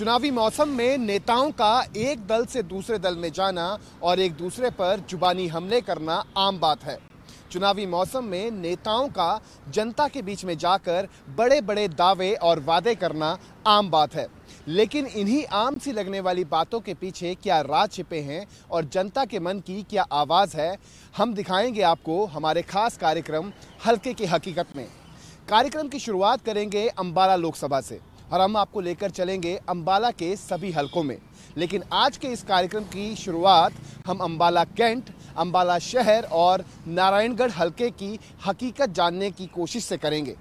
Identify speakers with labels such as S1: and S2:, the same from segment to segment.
S1: चुनावी मौसम में नेताओं का एक दल से दूसरे दल में जाना और एक दूसरे पर जुबानी हमले करना आम बात है। चुनावी मौसम में नेताओं का जनता के बीच में जाकर बड़े बड़े दावे और वादे करना आम बात है, लेकिन इन्हीं आम सी लगने वाली बातों के पीछे क्या राज छिपे हैं और जनता के मन की क्या आवाज़ है, हम दिखाएंगे आपको हमारे खास कार्यक्रम हल्के की हकीकत में। कार्यक्रम की शुरुआत करेंगे अंबाला लोकसभा से और हम आपको लेकर चलेंगे अंबाला के सभी हलकों में। लेकिन आज के इस कार्यक्रम की शुरुआत हम अंबाला कैंट, अंबाला शहर और नारायणगढ़ हलके की हकीकत जानने की कोशिश से करेंगे।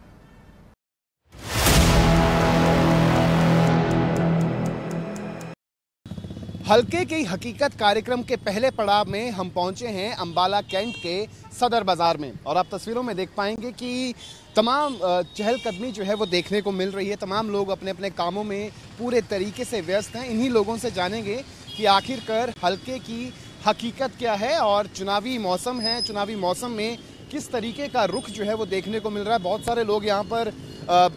S1: हल्के की हकीकत कार्यक्रम के पहले पड़ाव में हम पहुंचे हैं अंबाला कैंट के सदर बाजार में और आप तस्वीरों में देख पाएंगे कि तमाम चहलकदमी जो है वो देखने को मिल रही है। तमाम लोग अपने अपने कामों में पूरे तरीके से व्यस्त हैं। इन्हीं लोगों से जानेंगे कि आखिरकार हल्के की हकीकत क्या है और चुनावी मौसम है, चुनावी मौसम में किस तरीके का रुख जो है वो देखने को मिल रहा है। बहुत सारे लोग यहाँ पर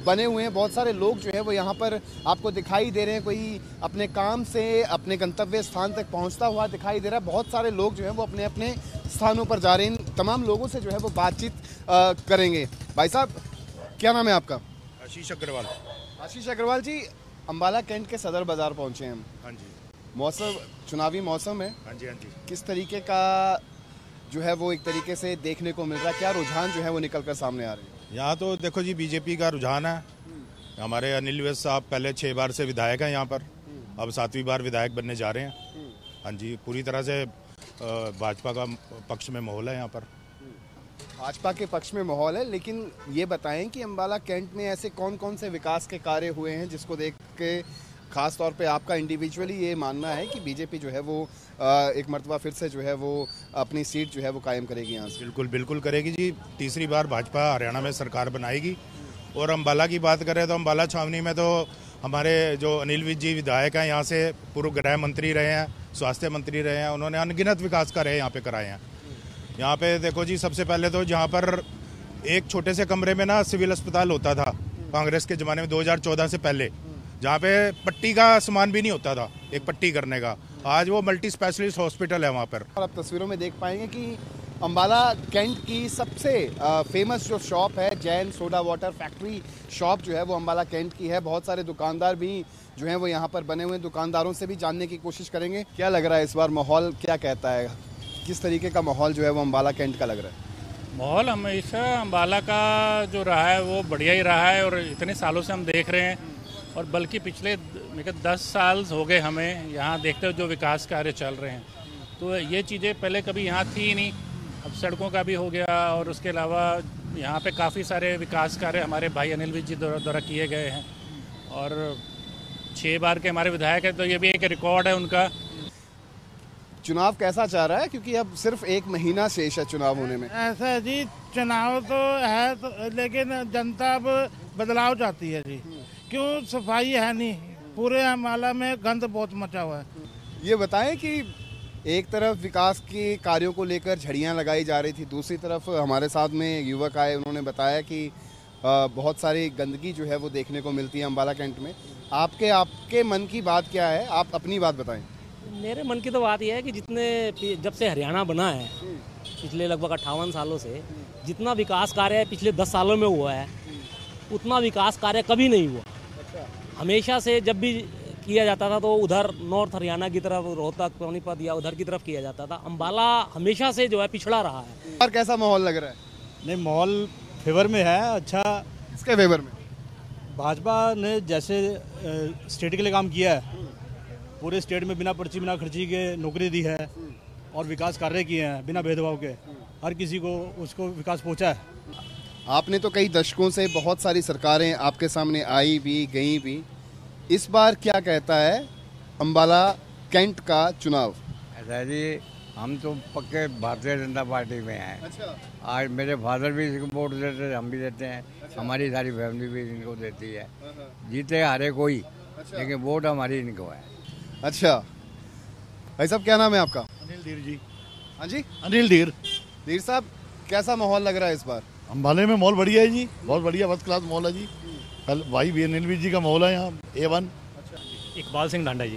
S1: बने हुए हैं, बहुत सारे लोग जो है वो यहाँ पर आपको दिखाई दे रहे हैं। कोई अपने काम से अपने गंतव्य स्थान तक पहुँचता हुआ दिखाई दे रहा है। बहुत सारे लोग जो हैं वो अपने अपने स्थानों पर जा रहे हैं। तमाम लोगों से जो है वो बातचीत करेंगे। भाई साहब, क्या नाम है आपका?
S2: आशीष अग्रवाल।
S1: आशीष अग्रवाल जी, अंबाला कैंट के सदर बाजार पहुँचे हैं हम।
S2: हाँ जी।
S1: मौसम, चुनावी मौसम है।
S2: हाँ जी, हाँ जी।
S1: किस तरीके का जो है वो एक तरीके से देखने को मिल रहा है? क्या रुझान जो है वो निकल कर सामने आ रहे हैं?
S2: यहाँ तो देखो जी, बीजेपी का रुझान है। हमारे अनिल विज साहब पहले 6 बार से विधायक हैं यहाँ पर, अब 7वीं बार विधायक बनने जा रहे हैं। हाँ जी, पूरी तरह से भाजपा का पक्ष में माहौल है यहाँ पर।
S1: भाजपा के पक्ष में माहौल है, लेकिन ये बताएं कि अंबाला कैंट में ऐसे कौन कौन से विकास के कार्य हुए हैं जिसको देख के खास तौर पे आपका इंडिविजुअली ये मानना है कि बीजेपी जो है वो एक मर्तबा फिर से जो है वो अपनी सीट जो है वो कायम करेगी यहाँ से?
S2: बिल्कुल बिल्कुल करेगी जी। तीसरी बार भाजपा हरियाणा में सरकार बनाएगी। और अंबाला की बात करें तो अंबाला छावनी में तो हमारे जो अनिल विज जी विधायक हैं, यहाँ से पूर्व गृह मंत्री रहे हैं, स्वास्थ्य मंत्री रहे हैं। उन्होंने अनगिनत विकास कार्य यहाँ पे कराए हैं। यहाँ पे देखो जी, सबसे पहले तो जहाँ पर एक छोटे से कमरे में ना सिविल अस्पताल होता था कांग्रेस के ज़माने में 2014 से पहले, जहाँ पे पट्टी का सामान भी नहीं होता था, एक पट्टी करने का। आज वो मल्टी स्पेशलिस्ट हॉस्पिटल है वहाँ पर।
S1: और आप तस्वीरों में देख पाएंगे कि अंबाला कैंट की सबसे फेमस जो शॉप है, Jain soda water factory shop जो है वो अंबाला कैंट की है। बहुत सारे दुकानदार भी जो हैं वो यहाँ पर बने हुए हैं। दुकानदारों से भी जानने की कोशिश करेंगे क्या लग रहा है इस बार, माहौल क्या कहता है, किस तरीके का माहौल जो है वो अंबाला कैंट का लग रहा है?
S3: माहौल हमेशा अंबाला का जो रहा है वो बढ़िया ही रहा है और इतने सालों से हम देख रहे हैं। और बल्कि पिछले 10 साल हो गए हमें यहाँ देखते हुए जो विकास कार्य चल रहे हैं। तो ये चीज़ें पहले कभी यहाँ थी ही नहीं, अब सड़कों का भी हो गया और उसके अलावा यहाँ पे काफ़ी सारे विकास कार्य हमारे भाई अनिल विज जी द्वारा किए गए हैं। और 6 बार के हमारे विधायक हैं, तो ये भी एक रिकॉर्ड है उनका।
S1: चुनाव कैसा चाह रहा है, क्योंकि अब सिर्फ 1 महीना शेष है चुनाव होने में?
S4: ऐसा है जी, चुनाव तो है तो, लेकिन जनता अब बदलाव चाहती है जी। क्यों? सफाई है नहीं, पूरे अंबाला में गंद बहुत मचा हुआ है।
S1: ये बताएं कि एक तरफ विकास के कार्यों को लेकर झड़ियां लगाई जा रही थी, दूसरी तरफ हमारे साथ में युवक आए, उन्होंने बताया कि बहुत सारी गंदगी जो है वो देखने को मिलती है अंबाला कैंट में। आपके मन की बात क्या है, आप अपनी बात बताएं।
S5: मेरे मन की तो बात यह है कि जब से हरियाणा बना है, पिछले लगभग 58 सालों से जितना विकास कार्य पिछले 10 सालों में हुआ है, उतना विकास कार्य कभी नहीं हुआ। हमेशा से जब भी किया जाता था तो उधर नॉर्थ हरियाणा की तरफ, रोहतक, पानीपत या उधर की तरफ किया जाता था। अंबाला हमेशा से जो है पिछड़ा रहा है।
S1: और कैसा माहौल लग रहा है?
S6: नहीं, माहौल फेवर में है। अच्छा,
S1: किसके फेवर में?
S6: भाजपा ने जैसे स्टेट के लिए काम किया है, पूरे स्टेट में बिना पर्ची बिना खर्ची के नौकरी दी है और विकास कार्य किए हैं बिना भेदभाव के, हर किसी को उसको विकास पहुंचा है।
S1: आपने तो कई दशकों से बहुत सारी सरकारें आपके सामने आई भी गई भी, इस बार क्या कहता है अंबाला कैंट का चुनाव?
S7: ऐसा जी, हम तो पक्के भारतीय जनता पार्टी में हैं।
S1: अच्छा।
S7: आज मेरे फादर भी इसको वोट देते हैं, हम भी देते हैं। अच्छा। हमारी सारी फैमिली भी इनको देती है। जीते हारे कोई। अच्छा। लेकिन वोट हमारी इनको है।
S1: अच्छा भाई साहब, क्या नाम है आपका?
S6: अनिल धीर जी।
S1: हाँ जी,
S6: अनिल धीर।
S1: धीर साहब, कैसा माहौल लग रहा है इस बार?
S6: अंबाले में माहौल बढ़िया है जी, बहुत बढ़िया, फर्स्ट क्लास माहौल है जी। कल भाई भी अनिल विज जी का माहौल है यहाँ A1। इकबाल सिंह ढांडा जी।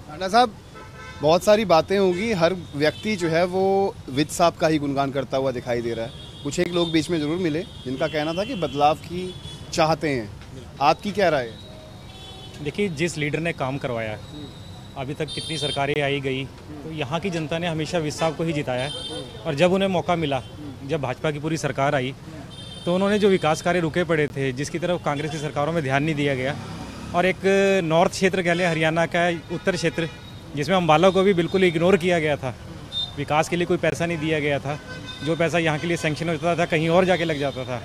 S1: ढांडा साहब, बहुत सारी बातें होंगी, हर व्यक्ति जो है वो विज साहब का ही गुणगान करता हुआ दिखाई दे रहा है। कुछ एक लोग बीच में ज़रूर मिले जिनका कहना था कि बदलाव की चाहते हैं। आपकी क्या राय है?
S6: देखिए, जिस लीडर ने काम करवाया, अभी तक कितनी सरकारें आई गई, तो यहाँ की जनता ने हमेशा विज साहब को ही जिताया है। और जब उन्हें मौका मिला, जब भाजपा की पूरी सरकार आई, तो उन्होंने जो विकास कार्य रुके पड़े थे, जिसकी तरफ कांग्रेस की सरकारों में ध्यान नहीं दिया गया, और एक नॉर्थ क्षेत्र कह लें, हरियाणा का उत्तर क्षेत्र, जिसमें अम्बाला को भी बिल्कुल इग्नोर किया गया था, विकास के लिए कोई पैसा नहीं दिया गया था, जो पैसा यहाँ के लिए सैंक्शन होता था कहीं और जाके लग जाता था,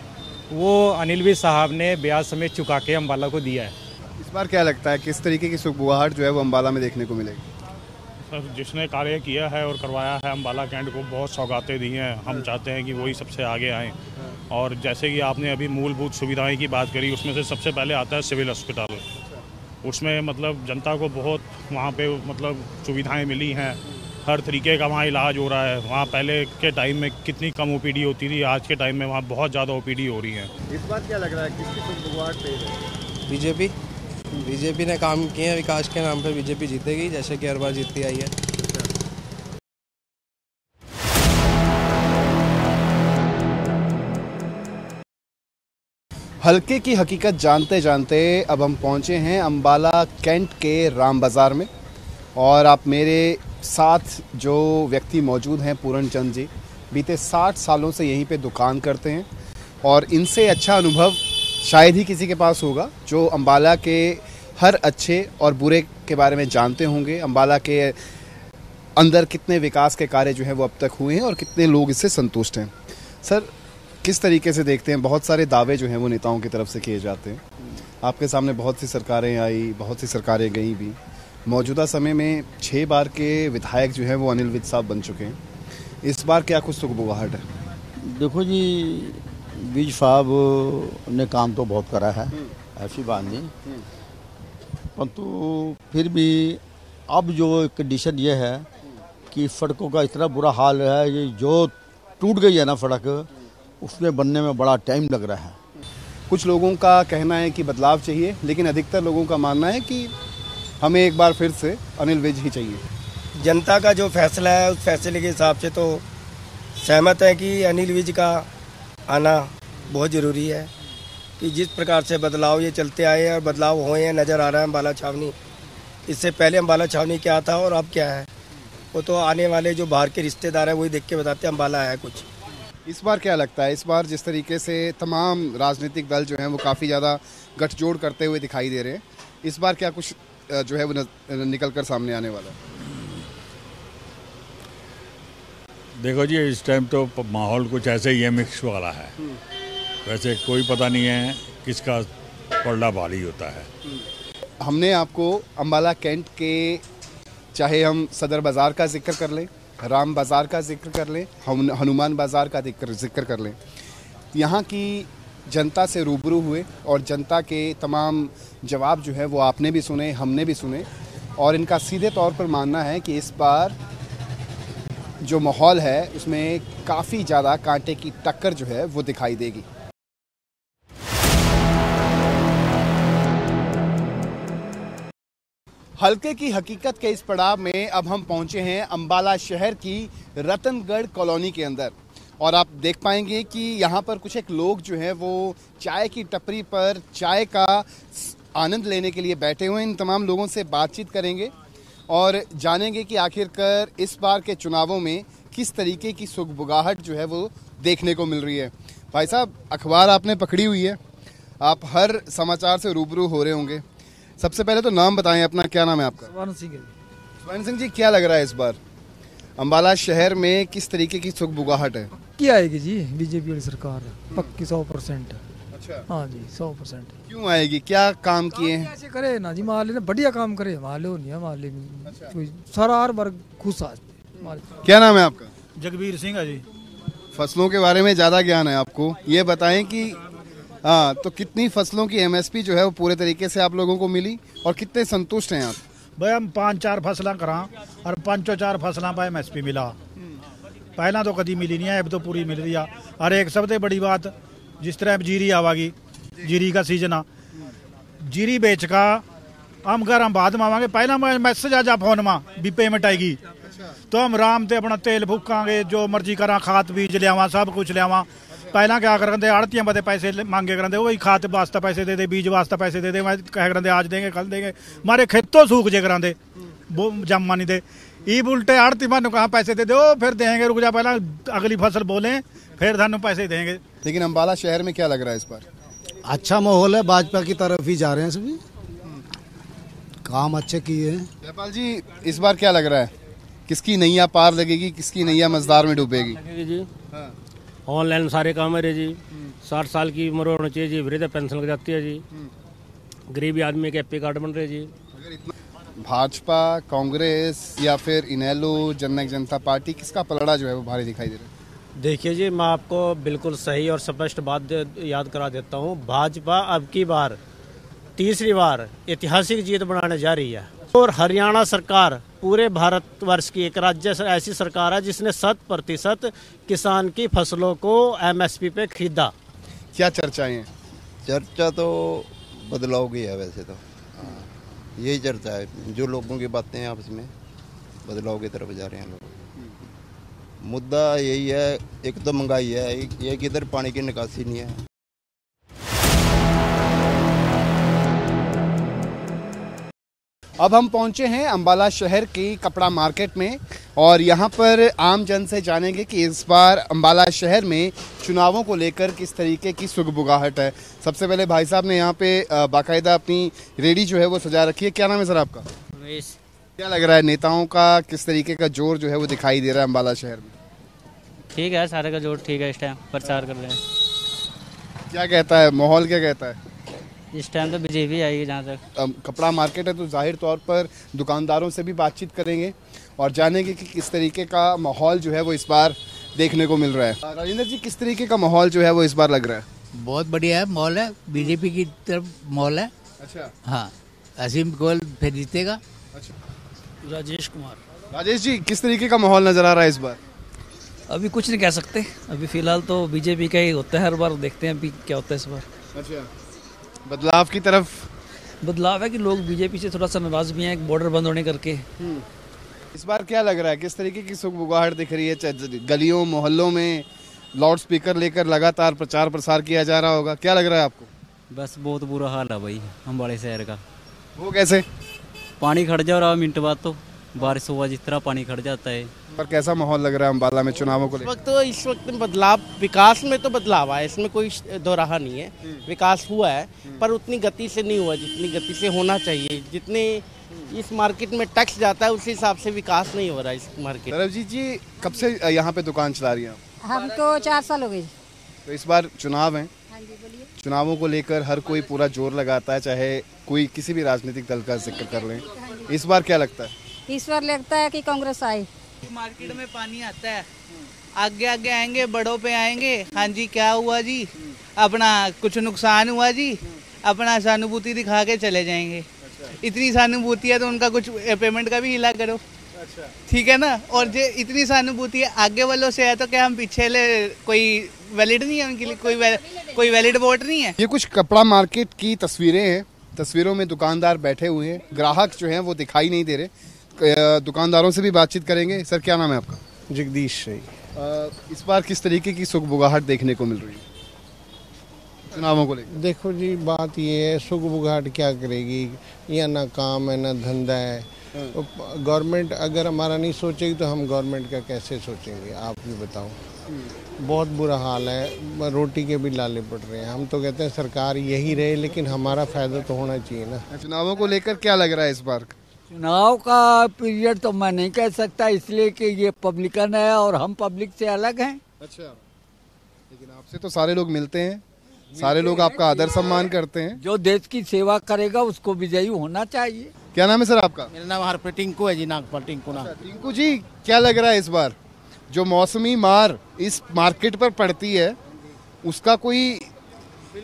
S6: वो अनिल विज साहब ने ब्याज समेत चुका के अम्बाला को दिया है।
S1: इस बार क्या लगता है किस तरीके की सुगबुगाहट जो है वो अम्बाला में देखने को मिलेगी?
S8: सर, जिसने कार्य किया है और करवाया है, अम्बाला कैंट को बहुत सौगातें दी हैं। हम चाहते हैं कि वही सबसे आगे आएँ। और जैसे कि आपने अभी मूलभूत सुविधाएं की बात करी, उसमें से सबसे पहले आता है सिविल अस्पताल। उसमें मतलब जनता को बहुत वहाँ पे मतलब सुविधाएं मिली हैं, हर तरीके का वहाँ इलाज हो रहा है। वहाँ पहले के टाइम में कितनी कम ओपीडी होती थी, आज के टाइम में वहाँ बहुत ज़्यादा ओपीडी हो रही है।
S1: इस बार क्या लग रहा है किसकी सुगबुगाहट तेज है?
S9: बीजेपी ने काम किए हैं, विकास के नाम पर बीजेपी जीतेगी, जैसे कि हर बार जीतती आई है।
S1: हल्के की हकीकत जानते जानते अब हम पहुंचे हैं अम्बाला कैंट के राम बाज़ार में, और आप मेरे साथ जो व्यक्ति मौजूद हैं, पूरण चंद जी, बीते 60 सालों से यहीं पे दुकान करते हैं, और इनसे अच्छा अनुभव शायद ही किसी के पास होगा, जो अम्बाला के हर अच्छे और बुरे के बारे में जानते होंगे। अम्बाला के अंदर कितने विकास के कार्य जो हैं वो अब तक हुए हैं और कितने लोग इससे संतुष्ट हैं। सर, किस तरीके से देखते हैं? बहुत सारे दावे जो हैं वो नेताओं की तरफ से किए जाते हैं। आपके सामने बहुत सी सरकारें आई, बहुत सी सरकारें गई भी। मौजूदा समय में 6 बार के विधायक जो हैं वो अनिल विज साहब बन चुके हैं। इस बार क्या कुछ सुगबुगाहट है?
S10: देखो जी, विज साहब ने काम तो बहुत करा है, ऐसी बात नहीं, परंतु फिर भी अब जो कंडीशन ये है कि सड़कों का इतना बुरा हाल है, ये जो टूट गई है ना सड़क, उसमें बनने में बड़ा टाइम लग रहा है।
S1: कुछ लोगों का कहना है कि बदलाव चाहिए, लेकिन अधिकतर लोगों का मानना है कि हमें एक बार फिर से अनिल विज ही चाहिए।
S11: जनता का जो फैसला है, उस फैसले के हिसाब से तो सहमत है कि अनिल विज का आना बहुत ज़रूरी है, कि जिस प्रकार से बदलाव ये चलते आए हैं और बदलाव हुए हैं, नज़र आ रहा है अम्बाला छावनी। इससे पहले अम्बाला छावनी क्या था और अब क्या है, वो तो आने वाले जो बाहर के रिश्तेदार हैं वही देख के बताते हैं अम्बाला है कुछ।
S1: इस बार क्या लगता है? इस बार जिस तरीके से तमाम राजनीतिक दल जो हैं वो काफ़ी ज़्यादा गठजोड़ करते हुए दिखाई दे रहे हैं, इस बार क्या कुछ जो है वो निकल कर सामने आने वाला है?
S12: देखो जी, इस टाइम तो माहौल कुछ ऐसे ही है, मिक्स वाला है। वैसे कोई पता नहीं है किसका पलड़ा भारी होता है।
S1: हमने आपको अम्बाला कैंट के, चाहे हम सदर बाज़ार का जिक्र कर लें, राम बाज़ार का जिक्र कर लें, हनुमान बाज़ार का जिक्र कर लें, यहाँ की जनता से रूबरू हुए और जनता के तमाम जवाब जो है वो आपने भी सुने, हमने भी सुने, और इनका सीधे तौर पर मानना है कि इस बार जो माहौल है उसमें काफ़ी ज़्यादा कांटे की टक्कर जो है वो दिखाई देगी। हल्के की हकीकत के इस पड़ाव में अब हम पहुंचे हैं अम्बाला शहर की रतनगढ़ कॉलोनी के अंदर, और आप देख पाएंगे कि यहाँ पर कुछ एक लोग जो हैं वो चाय की टपरी पर चाय का आनंद लेने के लिए बैठे हुए हैं। इन तमाम लोगों से बातचीत करेंगे और जानेंगे कि आखिरकार इस बार के चुनावों में किस तरीके की सुगबुगाहट जो है वो देखने को मिल रही है। भाई साहब, अखबार आपने पकड़ी हुई है, आप हर समाचार से रूबरू हो रहे होंगे। सबसे पहले तो नाम बताएं अपना, क्या नाम है आपका? स्वर्ण सिंह जी, क्या लग रहा है इस बार अम्बाला शहर में किस तरीके की सुगबुगाहट है?
S13: क्या आएगी जी? बीजेपी वाली सरकार पक्की 100%।
S1: अच्छा,
S13: हाँ जी, 100%।
S1: क्यों आएगी? क्या काम किए हैं?
S13: ऐसे करे ना जी, माले ने बढ़िया काम करे, माले नहीं है, माले में सारा हर बार खुश आ।
S1: क्या नाम है आपका?
S6: जगबीर सिंह है जी।
S1: फसलों के बारे में ज़्यादा ज्ञान है आपको, ये बताएं कि हाँ, तो कितनी फसलों की एमएसपी जो है वो पूरे तरीके से आप लोगों को मिली और कितने संतुष्ट हैं आप?
S6: भाई हम 5-4 फसलें करा और 5-4 फसलों पर एमएसपी मिला। पहला तो कभी मिली नहीं है, अब तो पूरी मिल रही है। और एक सबसे बड़ी बात, जिस तरह अब जीरी आवागी, जीरी का सीजन आ, जीरी बेच का
S14: हम घर हम बाद में आवांगे, पहला मैसेज आ जा फोन में भी पेमेंट आएगी तो हम आराम से अपना तेल फूकांगे, जो मर्जी करा, खाद बीज लियावा, सब कुछ लियावा। पहला क्या करते आड़तियां बदे पैसे मांगे करते, वही खाद वास्ते पैसे दे दे, बीज वास्ते पैसे दे दे, मैं कह करते आज देंगे कल देंगे, मारे खेतों सूख जे कराते वो जमा नहीं दे। ई उल्टे आड़ती मानो कहाँ पैसे दे दो, फिर देंगे, रुक जा पहला अगली फसल बोलें फिर थानू पैसे देंगे।
S1: लेकिन अम्बाला शहर में क्या लग रहा है इस बार?
S15: अच्छा माहौल है, भाजपा की तरफ ही जा रहे हैं सभी, काम अच्छे किए हैं।
S1: जयपाल जी, इस बार क्या लग रहा है, किसकी नैया पार लगेगी, किसकी नैया मझधार में डूबेगी?
S5: जी ऑनलाइन सारे काम है जी, 60 साल की उम्र होनी चाहिए जी, वृद्ध पेंशन लग जाती है जी, गरीबी आदमी के एपी कार्ड बन रहे जी।
S1: भाजपा, कांग्रेस या फिर इनेलो, जननायक जनता पार्टी, किसका पलड़ा जो है वो भारी दिखाई दे रहा है?
S16: देखिए जी, मैं आपको बिल्कुल सही और स्पष्ट बात याद करा देता हूँ। भाजपा अब की बार तीसरी बार ऐतिहासिक जीत बनाने जा रही है और हरियाणा सरकार पूरे भारतवर्ष की एक राज्य ऐसी सरकार है जिसने 100% किसान की फसलों को MSP पे खरीदा।
S1: क्या चर्चाएं हैं?
S17: चर्चा तो बदलाव की है, वैसे तो यही चर्चा है, जो लोगों की बातें हैं आपस में बदलाव की तरफ जा रहे हैं लोग। मुद्दा यही है, एक तो महंगाई है, एक इधर पानी की निकासी नहीं है।
S1: अब हम पहुंचे हैं अम्बाला शहर की कपड़ा मार्केट में और यहाँ पर आम जन से जानेंगे कि इस बार अम्बाला शहर में चुनावों को लेकर किस तरीके की सुगबुगाहट है। सबसे पहले भाई साहब ने यहाँ पे बाकायदा अपनी रेडी जो है वो सजा रखी है। क्या नाम है सर आपका?
S18: रमेश।
S1: क्या लग रहा है, नेताओं का किस तरीके का जोर जो है वो दिखाई दे रहा है अम्बाला शहर में?
S18: ठीक है, सारे का जोर ठीक है, इस टाइम प्रचार कर रहे हैं।
S1: क्या कहता है माहौल, क्या कहता है?
S18: इस टाइम तो बीजेपी आएगी जहाँ तक।
S1: कपड़ा मार्केट है तो जाहिर तौर पर दुकानदारों से भी बातचीत करेंगे और जानेंगे कि किस तरीके का माहौल जो है वो इस बार देखने को मिल रहा है। राजेंद्र जी, किस तरीके का माहौल जो है वो इस बार लग रहा है?
S19: बहुत बढ़िया है माहौल है, बीजेपी की तरफ माहौल है।
S1: अच्छा,
S19: हाँ, असीम गोयल फिर जीतेगा।
S1: अच्छा,
S20: राजेश कुमार।
S1: राजेश जी, किस तरीके का माहौल नजर आ रहा है इस बार?
S20: अभी कुछ नहीं कह सकते, अभी फिलहाल तो बीजेपी का ही होता है हर बार, देखते हैं अभी क्या होता है इस बार।
S1: अच्छा, बदलाव की तरफ
S20: बदलाव है कि लोग बीजेपी से थोड़ा सा नाराज भी हैं बॉर्डर बंद होने करके।
S1: इस बार क्या लग रहा है, किस तरीके की सुगबुगाहट दिख रही है? गलियों मोहल्लों में लाउड स्पीकर लेकर लगातार प्रचार प्रसार किया जा रहा होगा, क्या लग रहा है आपको?
S18: बस बहुत बुरा हाल है भाई अम्बाला शहर का।
S1: वो कैसे?
S18: पानी खड़ जा रहा है मिनट बाद, तो बारिश हुआ जिस तरह पानी खड़ जाता है।
S1: पर कैसा माहौल लग रहा है अम्बाला में चुनावों को लेकर?
S21: इस वक्त बदलाव, विकास में तो बदलाव आया, इसमें कोई दो राह नहीं है। विकास हुआ है पर उतनी गति से नहीं हुआ जितनी गति से होना चाहिए। जितने इस मार्केट में टैक्स जाता है उस हिसाब से विकास नहीं हो रहा है इस मार्केट।
S1: सरबजीत जी, कब से यहाँ पे दुकान चला रही हैं आप?
S22: हम तो 4 साल हो गए।
S1: तो इस बार चुनाव है, चुनावों को लेकर हर कोई पूरा जोर लगाता है, चाहे कोई किसी भी राजनीतिक दल का जिक्र कर लें। इस बार क्या लगता है?
S22: इस बार लगता है कि कांग्रेस आए।
S23: मार्केट में पानी आता है, आगे आगे आएंगे, बड़ों पे आएंगे, हाँ जी क्या हुआ जी, अपना कुछ नुकसान हुआ जी, अपना सहानुभूति दिखा के चले जाएंगे। इतनी सहानुभूति है तो उनका कुछ पेमेंट का भी हिला करो, ठीक है ना। और जो इतनी सहानुभूति है आगे वालों से है तो क्या हम पीछे ले, कोई वैलिड नहीं है उनके लिए, कोई वैलिड वोट नहीं है।
S1: ये कुछ कपड़ा मार्केट की तस्वीरें हैं, तस्वीरों में दुकानदार बैठे हुए हैं, ग्राहक जो हैं वो दिखाई नहीं दे रहे। दुकानदारों से भी बातचीत करेंगे। सर, क्या नाम है आपका?
S24: जगदीश सही।
S1: इस बार किस तरीके की सुगबुगाहट देखने को मिल रही है चुनावों को लेकर?
S24: देखो जी, बात ये है, सुगबुगाहट क्या करेगी, यहाँ ना काम है ना धंधा है। गवर्नमेंट अगर हमारा नहीं सोचेगी तो हम गवर्नमेंट का कैसे सोचेंगे, आप भी बताओ। बहुत बुरा हाल है, रोटी के भी लाले पड़ रहे हैं। हम तो कहते हैं सरकार यही रहे, लेकिन हमारा फायदा तो होना चाहिए ना।
S1: चुनावों को लेकर क्या लग रहा है इस बार?
S25: चुनाव का पीरियड तो मैं नहीं कह सकता, इसलिए कि ये पब्लिकन है और हम पब्लिक से अलग हैं।
S1: अच्छा, लेकिन आपसे तो सारे लोग मिलते हैं, सारे लोग आपका आदर सम्मान करते हैं।
S25: जो देश की सेवा करेगा उसको विजयी होना चाहिए।
S1: क्या नाम है सर आपका?
S21: मेरा नाम हरप्रीत टिंकू है जी, नागपुर टिंकू नाम।
S1: टिंकू जी, क्या लग रहा है इस बार जो मौसमी मार इस मार्केट पर पड़ती है उसका कोई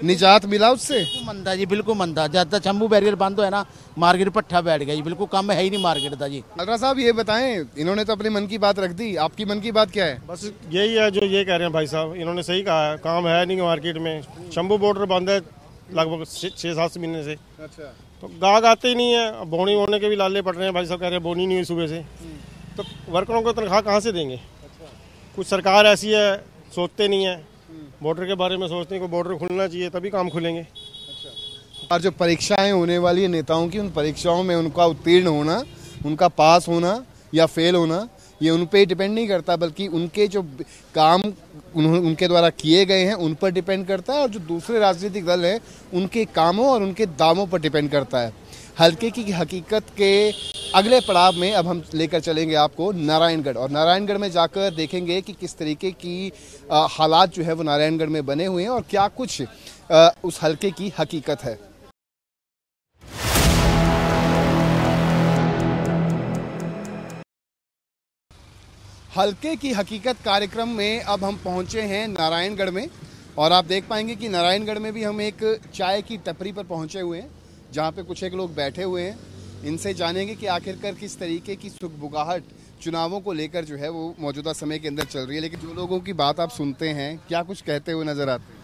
S1: निजात मिला उससे?
S21: मंदा जी, बिल्कुल मंदा। ज्यादा शंभू बैरियर बंद हो है ना, मार्केट पट्टा बैठ गया जी, बिल्कुल कम है ही नहीं मार्केट का जी।
S1: अल्ट्रा साहब, ये बताएं, इन्होंने तो अपने मन की बात रख दी, आपकी मन की बात क्या है?
S24: बस यही है जो ये कह रहे हैं भाई साहब, इन्होंने सही कहा है, काम है नहीं मार्केट में। शंभू बॉर्डर बंद है लगभग 6-7 महीने से।
S1: अच्छा,
S2: तो गाहक आते ही नहीं है। अब बोनी होने के भी लाले पड़ रहे हैं, भाई साहब कह रहे हैं बोनी नहीं हुई सुबह से, तो वर्करों को तनख्वाह कहाँ से देंगे। कुछ सरकार ऐसी है सोचते नहीं है, बॉर्डर के बारे में सोचते हैं कि बॉर्डर खुलना चाहिए तभी काम खुलेंगे।
S1: और जो परीक्षाएं होने वाली है नेताओं की, उन परीक्षाओं में उनका उत्तीर्ण होना, उनका पास होना या फेल होना, ये उन पे डिपेंड नहीं करता, बल्कि उनके जो काम उनके द्वारा किए गए हैं उन पर डिपेंड करता है, और जो दूसरे राजनीतिक दल हैं उनके कामों और उनके दामों पर डिपेंड करता है। हल्के की हकीकत के अगले पड़ाव में अब हम लेकर चलेंगे आपको नारायणगढ़, और नारायणगढ़ में जाकर देखेंगे कि किस तरीके की हालात जो है वो नारायणगढ़ में बने हुए हैं और क्या कुछ उस हल्के की हकीकत है। हल्के की हकीकत कार्यक्रम में अब हम पहुंचे हैं नारायणगढ़ में, और आप देख पाएंगे कि नारायणगढ़ में भी हम एक चाय की टपरी पर पहुंचे हुए हैं, जहां पे कुछ एक लोग बैठे हुए हैं। इनसे जानेंगे कि आखिरकार किस तरीके की सुगबुगाहट चुनावों को लेकर जो है वो मौजूदा समय के अंदर चल रही है। लेकिन जो लोगों की बात आप सुनते हैं, क्या कुछ कहते हुए नजर आते हैं?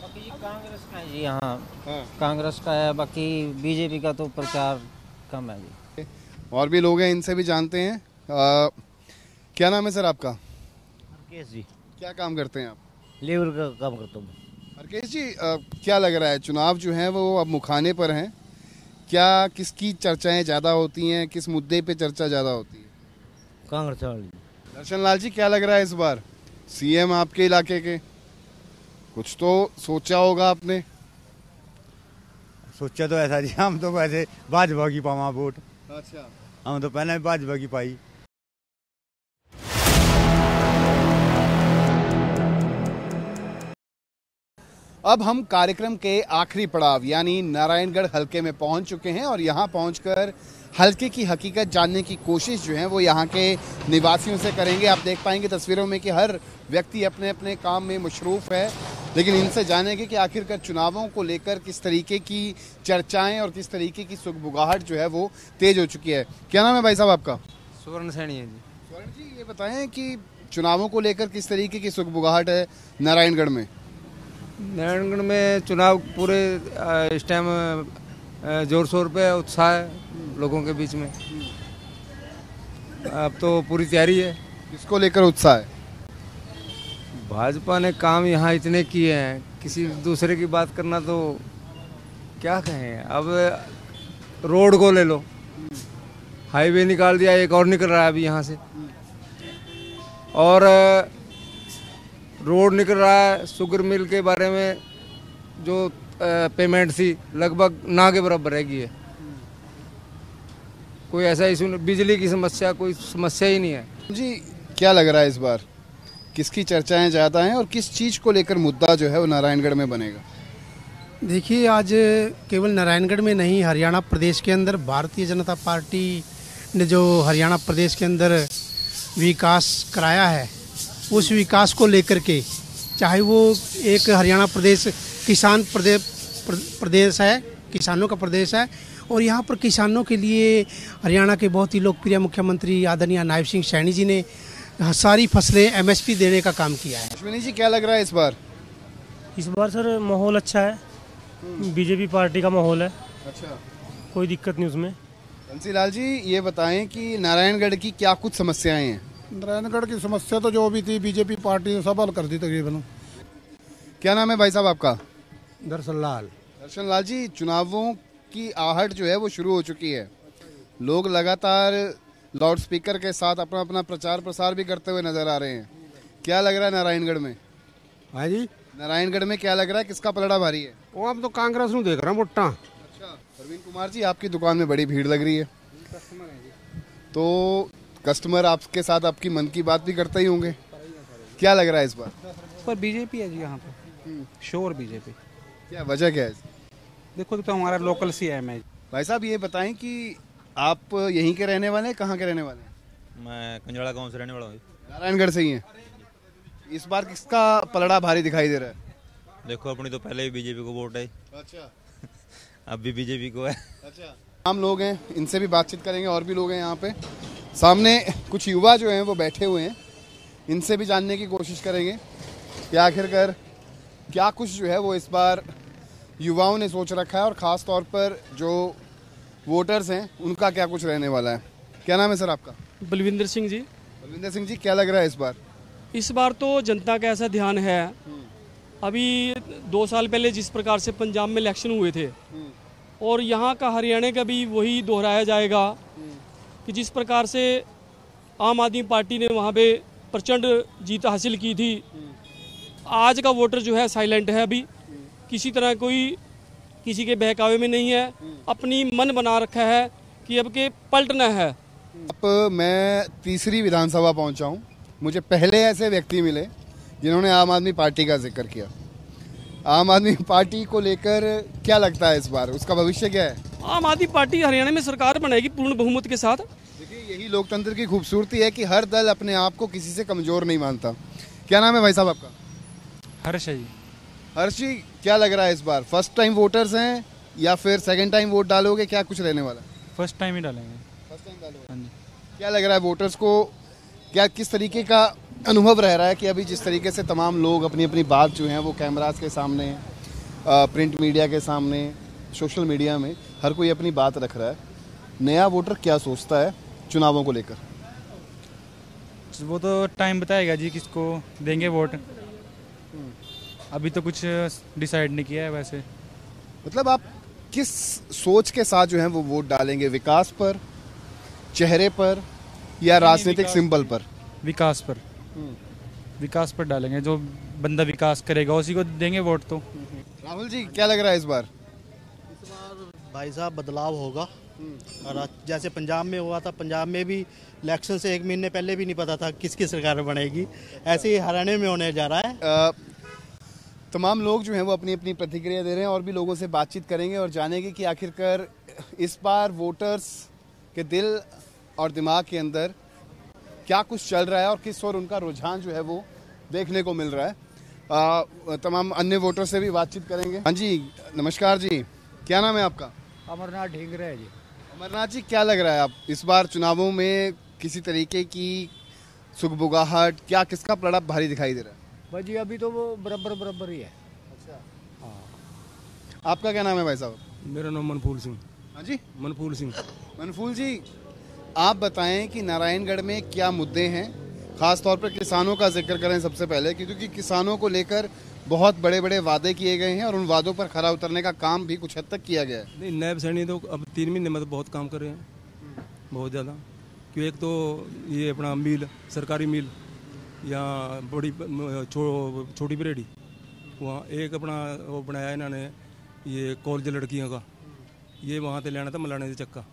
S3: बाकी कांग्रेस का है जी, यहाँ कांग्रेस का है, बाकी बीजेपी का तो प्रचार कम है जी।
S1: और भी लोग हैं, इनसे भी जानते हैं। क्या नाम है सर आपका?
S3: हरकेश जी।
S1: क्या काम करते हैं आप?
S3: लेबर का काम करता हूँ।
S1: हरकेश जी, क्या लग रहा है, चुनाव जो है वो अब मुखाने पर हैं, क्या किसकी चर्चाएं ज़्यादा होती हैं, किस मुद्दे पे चर्चा ज़्यादा होती है?
S3: कांग्रेस वाली।
S1: दर्शन लाल जी, क्या लग रहा है इस बार सीएम आपके इलाके के? कुछ तो सोचा होगा आपने।
S4: सोचा तो ऐसा जी, हम तो वैसे भाजपा की पावा वोट।
S1: अच्छा।
S4: हम तो पहले भाजपा की पाई।
S1: अब हम कार्यक्रम के आखिरी पड़ाव यानी नारायणगढ़ हल्के में पहुंच चुके हैं, और यहां पहुंचकर हल्के की हकीकत जानने की कोशिश जो है वो यहां के निवासियों से करेंगे। आप देख पाएंगे तस्वीरों में कि हर व्यक्ति अपने अपने काम में मशरूफ है, लेकिन इनसे जानेंगे कि आखिरकार चुनावों को लेकर किस तरीके की चर्चाएं और किस तरीके की सुगबुगाहट जो है वो तेज हो चुकी है। क्या नाम है भाई साहब आपका?
S7: स्वर्ण सैनी है जी।
S1: स्वर्ण जी, ये बताएं कि चुनावों को लेकर किस तरीके की सुगबुगाहट है नारायणगढ़ में?
S7: नारायणगढ़ में चुनाव पूरे इस टाइम जोर शोर पे उत्साह है लोगों के बीच में। अब तो पूरी तैयारी है।
S1: किसको लेकर उत्साह है?
S7: भाजपा ने काम यहाँ इतने किए हैं, किसी दूसरे की बात करना तो क्या कहें। अब रोड को ले लो, हाईवे निकाल दिया, एक और निकल रहा है अभी यहाँ से, और रोड निकल रहा है। शुगर मिल के बारे में जो पेमेंट थी लगभग ना के बराबर रह गई है। कोई ऐसा इशू नहीं, बिजली की समस्या कोई समस्या ही नहीं है
S1: जी। क्या लग रहा है इस बार किसकी चर्चाएं ज़्यादा हैं और किस चीज़ को लेकर मुद्दा जो है वो नारायणगढ़ में बनेगा?
S8: देखिए, आज केवल नारायणगढ़ में नहीं, हरियाणा प्रदेश के अंदर भारतीय जनता पार्टी ने जो हरियाणा प्रदेश के अंदर विकास कराया है, उस विकास को लेकर के, चाहे वो एक हरियाणा प्रदेश किसान प्रदेश है, किसानों का प्रदेश है, और यहाँ पर किसानों के लिए हरियाणा के बहुत ही लोकप्रिय मुख्यमंत्री आदरणीय नायब सिंह सैनी जी ने सारी फसलें MSP देने का काम किया है।
S1: अश्विनी जी, क्या लग रहा है इस बार?
S26: इस बार सर माहौल अच्छा है, बीजेपी पार्टी का माहौल है।
S1: अच्छा,
S26: कोई दिक्कत नहीं उसमें।
S1: बंसीलाल जी, ये बताएं कि नारायणगढ़ की क्या कुछ समस्याएं हैं?
S14: नारायणगढ़ की समस्या तो जो भी थी बीजेपी पार्टी ने सब हल कर दी तकरीबन।
S1: क्या नाम है भाई साहब आपका?
S8: दर्शन लाल।
S1: दर्शन लाल जी, चुनावों की आहट जो है वो शुरू हो चुकी है। लोग लगातार लाउड स्पीकर के साथ अपना अपना प्रचार प्रसार भी करते हुए नजर आ रहे हैं। क्या लग रहा है नारायणगढ़ में?
S8: हाँ जी,
S1: नारायणगढ़ में क्या लग रहा है, किसका पलड़ा भारी है?
S8: वो हम तो कांग्रेस ਨੂੰ देख रहे हैं वोटा।
S1: अच्छा, प्रवीण कुमार जी, आपकी दुकान में बड़ी भीड़ लग रही है, तो कस्टमर आपके साथ आपकी मन की बात भी करते ही होंगे। क्या लग रहा है इस बार?
S27: पर बीजेपी है जी यहाँ पे, श्योर बीजेपी।
S1: क्या वजह क्या है?
S27: देखो तो हमारा लोकल CM है।
S1: भाई साहब, ये बताएं कि आप यहीं के रहने वाले हैं, कहाँ के रहने वाले हैं?
S28: मैं कंजड़ा गांव से रहने वाला हूँ।
S1: नारायणगढ़ से ही हैं। इस बार किसका पलड़ा भारी दिखाई दे रहा है?
S28: देखो, अपनी तो पहले ही बीजेपी को वोट है।
S1: अच्छा।
S28: अब भी बीजेपी को है।
S1: अच्छा, आम लोग हैं, इनसे भी बातचीत करेंगे। और भी लोग हैं यहाँ पे, सामने कुछ युवा जो हैं वो बैठे हुए हैं, इनसे भी जानने की कोशिश करेंगे कि आखिरकार क्या कुछ जो है वो इस बार युवाओं ने सोच रखा है, और ख़ास तौर पर जो वोटर्स हैं उनका क्या कुछ रहने वाला है। क्या नाम है सर आपका?
S5: बलविंदर सिंह जी।
S1: बलविंदर सिंह जी, क्या लग रहा है इस बार?
S5: इस बार तो जनता का ऐसा ध्यान है, अभी 2 साल पहले जिस प्रकार से पंजाब में इलेक्शन हुए थे और यहाँ का हरियाणा का भी वही दोहराया जाएगा कि जिस प्रकार से आम आदमी पार्टी ने वहाँ पे प्रचंड जीत हासिल की थी। आज का वोटर जो है साइलेंट है, अभी किसी तरह कोई किसी के बहकावे में नहीं है, अपनी मन बना रखा है कि अब के पलटना है।
S1: अब मैं तीसरी विधानसभा पहुंचा हूं, मुझे पहले ऐसे व्यक्ति मिले जिन्होंने आम आदमी पार्टी का जिक्र किया। आम आदमी पार्टी को लेकर क्या लगता है इस बार, उसका भविष्य क्या है?
S5: आम आदमी पार्टी हरियाणा में सरकार बनाएगी पूर्ण बहुमत के साथ।
S1: देखिए, यही लोकतंत्र की खूबसूरती है कि हर दल अपने आप को किसी से कमजोर नहीं मानता। क्या नाम है भाई साहब आपका?
S27: हर्ष है जी।
S1: हर्ष जी, क्या लग रहा है इस बार? फर्स्ट टाइम वोटर्स हैं या फिर सेकंड टाइम वोट डालोगे, क्या कुछ रहने वाला?
S27: फर्स्ट टाइम ही डालेंगे।
S1: फर्स्ट टाइम डालोगे?
S27: हाँ जी।
S1: क्या लग रहा है वोटर्स को, क्या किस तरीके का अनुभव रह रहा है कि अभी जिस तरीके से तमाम लोग अपनी अपनी बात जो है वो कैमरास के सामने, प्रिंट मीडिया के सामने, सोशल मीडिया में हर कोई अपनी बात रख रहा है, नया वोटर क्या सोचता है चुनावों को लेकर?
S27: वो तो टाइम बताएगा जी किसको देंगे वोट, अभी तो कुछ डिसाइड नहीं किया है। वैसे
S1: मतलब आप किस सोच के साथ जो है वो वोट डालेंगे, विकास पर, चेहरे पर या राजनीतिक सिंबल पर?
S27: विकास पर, विकास पर डालेंगे, जो बंदा विकास करेगा उसी को देंगे वोट। तो
S1: राहुल जी, क्या लग रहा है इस बार?
S6: भाई साहब बदलाव होगा, और जैसे पंजाब में हुआ था, पंजाब में भी इलेक्शन से 1 महीने पहले भी नहीं पता था किसकी सरकार बनेगी, ऐसे ही हरियाणा में होने जा रहा है।
S1: तमाम लोग जो हैं वो अपनी अपनी प्रतिक्रिया दे रहे हैं और भी लोगों से बातचीत करेंगे और जानेंगे कि आखिरकार इस बार वोटर्स के दिल और दिमाग के अंदर क्या कुछ चल रहा है और किस ओर उनका रुझान जो है वो देखने को मिल रहा है। तमाम अन्य वोटर से भी बातचीत करेंगे। हाँ जी, नमस्कार जी, क्या नाम है आपका?
S9: अमरनाथ ढींगरे है जी।
S1: अमरनाथ जी, क्या लग रहा है आप इस बार चुनावों में किसी तरीके की सुगबुगाहट, क्या किसका प्रभाव भारी दिखाई दे रहा है?
S9: भाई अभी तो वो बराबर ही है।
S1: अच्छा, हाँ। आपका क्या नाम है भाई साहब?
S2: मेरा नाम मनफूल सिंह।
S1: हाँ जी,
S2: मनफूल सिंह।
S1: मनफूल जी, आप बताएं कि नारायणगढ़ में क्या मुद्दे हैं, खास तौर पर किसानों का जिक्र करें सबसे पहले, क्योंकि किसानों को लेकर बहुत बड़े बड़े वादे किए गए हैं और उन वादों पर खरा उतरने का काम भी कुछ हद तक किया गया है।
S2: नहीं, नैब सैनी तो अब 3 महीने में तो बहुत काम कर रहे हैं, बहुत ज़्यादा। क्योंकि एक तो ये अपना मिल, सरकारी मिल या बड़ी छोटी बरेडी, वहाँ एक अपना वो बनाया इन्होंने, ये कॉलेज लड़कियों का, ये वहाँ से लेना था मलाने से चक्का,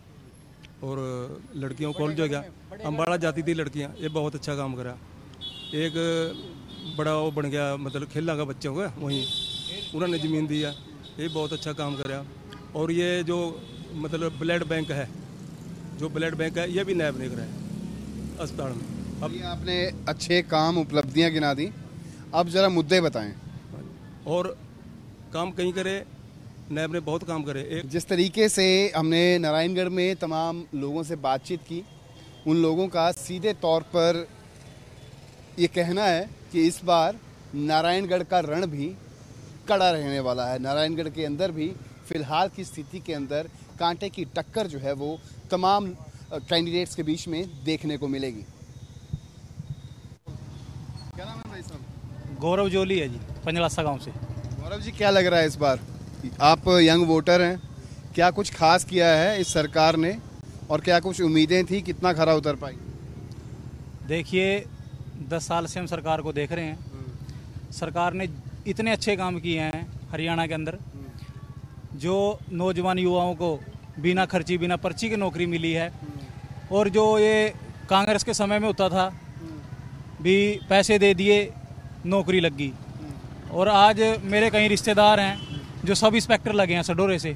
S2: और लड़कियों को कॉलेज हो गया, अम्बाड़ा जाती थी लड़कियाँ, ये बहुत अच्छा काम करा। एक बड़ा वो बन गया, मतलब खेलना का बच्चों का, वहीं उन्होंने ज़मीन दी है, ये बहुत अच्छा काम करा। और ये जो मतलब ब्लड बैंक है, जो ब्लड बैंक है, ये भी नैब नहीं कराया अस्पताल में।
S1: अब ये आपने अच्छे काम, उपलब्धियां गिना दी, अब जरा मुद्दे बताएं।
S2: और काम कहीं करे, नैब ने बहुत काम करे।
S1: जिस तरीके से हमने नारायणगढ़ में तमाम लोगों से बातचीत की, उन लोगों का सीधे तौर पर ये कहना है कि इस बार नारायणगढ़ का रण भी कड़ा रहने वाला है। नारायणगढ़ के अंदर भी फिलहाल की स्थिति के अंदर कांटे की टक्कर जो है वो तमाम कैंडिडेट्स के बीच में देखने को मिलेगी। क्या नाम है भाई साहब?
S27: गौरव जोली है जी, पंजलासा गांव से।
S1: गौरव जी, क्या लग रहा है इस बार? आप यंग वोटर हैं, क्या कुछ खास किया है इस सरकार ने और क्या कुछ उम्मीदें थी, कितना खरा उतर पाई?
S27: देखिए, 10 साल से हम सरकार को देख रहे हैं, सरकार ने इतने अच्छे काम किए हैं हरियाणा के अंदर, जो नौजवान युवाओं को बिना खर्ची बिना पर्ची की नौकरी मिली है, और जो ये कांग्रेस के समय में होता था भी पैसे दे दिए नौकरी लग गई, और आज मेरे कई रिश्तेदार हैं जो सब इंस्पेक्टर लगे हैं सडोरे से।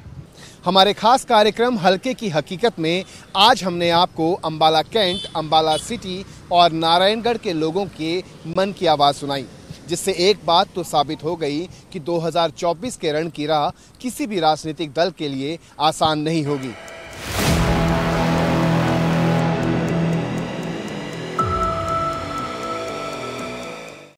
S1: हमारे खास कार्यक्रम हल्के की हकीकत में आज हमने आपको अंबाला कैंट, अंबाला सिटी और नारायणगढ़ के लोगों के मन की आवाज़ सुनाई, जिससे एक बात तो साबित हो गई कि 2024 के रण की राह किसी भी राजनीतिक दल के लिए आसान नहीं होगी।